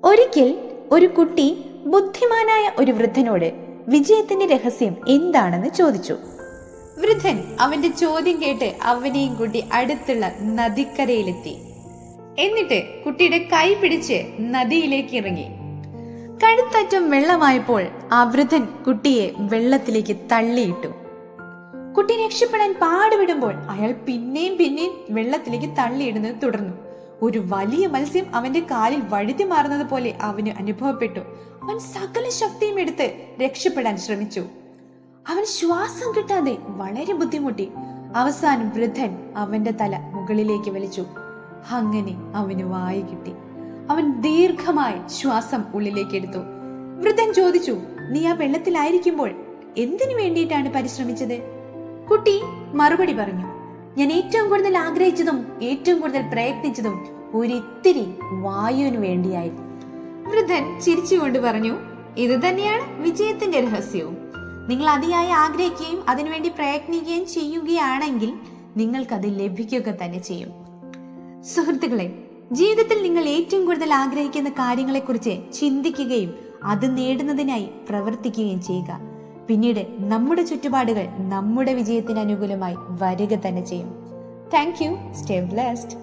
ഒരിക്കൽ ഒരു കുട്ടി ബുദ്ധിമാനായ ഒരു വൃദ്ധനോട് വിജയത്തിന്റെ രഹസ്യം എന്താണെന്ന് ചോദിച്ചു. വൃദ്ധൻ അവന്റെ ചോദ്യം കേട്ട് അവനെയും കൂട്ടി അടുത്തുള്ള നദിക്കരയിലെത്തി. എന്നിട്ട് കുട്ടിയുടെ കൈ പിടിച്ച് നദിയിലേക്ക് ഇറങ്ങി. കഴുത്തറ്റം വെള്ളമായപ്പോൾ ആ വൃദ്ധൻ കുട്ടിയെ വെള്ളത്തിലേക്ക് തള്ളിയിട്ടു. കുട്ടി രക്ഷപ്പെടാൻ പാടുവിടുമ്പോൾ അയാൾ പിന്നെയും വെള്ളത്തിലേക്ക് തള്ളിയിടുന്നത് തുടർന്നു. ഒരു വലിയ മത്സ്യം അവന്റെ കാലിൽ വഴുതി മാറുന്നത് പോലെ അവന് അനുഭവപ്പെട്ടു. അവൻ സകല ശക്തിയും എടുത്ത് രക്ഷപ്പെടാൻ ശ്രമിച്ചു. അവൻ ശ്വാസം കിട്ടാതെ വളരെ ബുദ്ധിമുട്ടി. അവസാനം വൃദ്ധൻ അവന്റെ തല മുകളിലേക്ക് വലിച്ചു. അങ്ങനെ അവന് വായു കിട്ടി. അവൻ ദീർഘമായി ശ്വാസം ഉള്ളിലേക്ക് എടുത്തു. വൃദ്ധൻ ചോദിച്ചു, നീ ആ വെള്ളത്തിലായിരിക്കുമ്പോൾ എന്തിനു വേണ്ടിയിട്ടാണ് പരിശ്രമിച്ചത്? കുട്ടി മറുപടി പറഞ്ഞു, ഞാൻ ഏറ്റവും കൂടുതൽ ആഗ്രഹിച്ചതും ഏറ്റവും കൂടുതൽ പ്രയത്നിച്ചതും ഒരിത്തിരി വായുവിന് വേണ്ടിയായി. വൃദ്ധൻ ചിരിച്ചുകൊണ്ട് പറഞ്ഞു, ഇത് തന്നെയാണ് വിജയത്തിന്റെ രഹസ്യവും. നിങ്ങൾ അതിയായി ആഗ്രഹിക്കുകയും അതിനുവേണ്ടി പ്രയത്നിക്കുകയും ചെയ്യുകയാണെങ്കിൽ നിങ്ങൾക്കത് ലഭിക്കുക തന്നെ ചെയ്യും. സുഹൃത്തുക്കളെ, ജീവിതത്തിൽ നിങ്ങൾ ഏറ്റവും കൂടുതൽ ആഗ്രഹിക്കുന്ന കാര്യങ്ങളെക്കുറിച്ച് ചിന്തിക്കുകയും അത് നേടുന്നതിനായി പ്രവർത്തിക്കുകയും ചെയ്യുക. പിന്നീട് നമ്മുടെ ചുറ്റുപാടുകൾ നമ്മുടെ വിജയത്തിന് അനുകൂലമായി വരിക തന്നെ ചെയ്യും. Thank you. Stay blessed.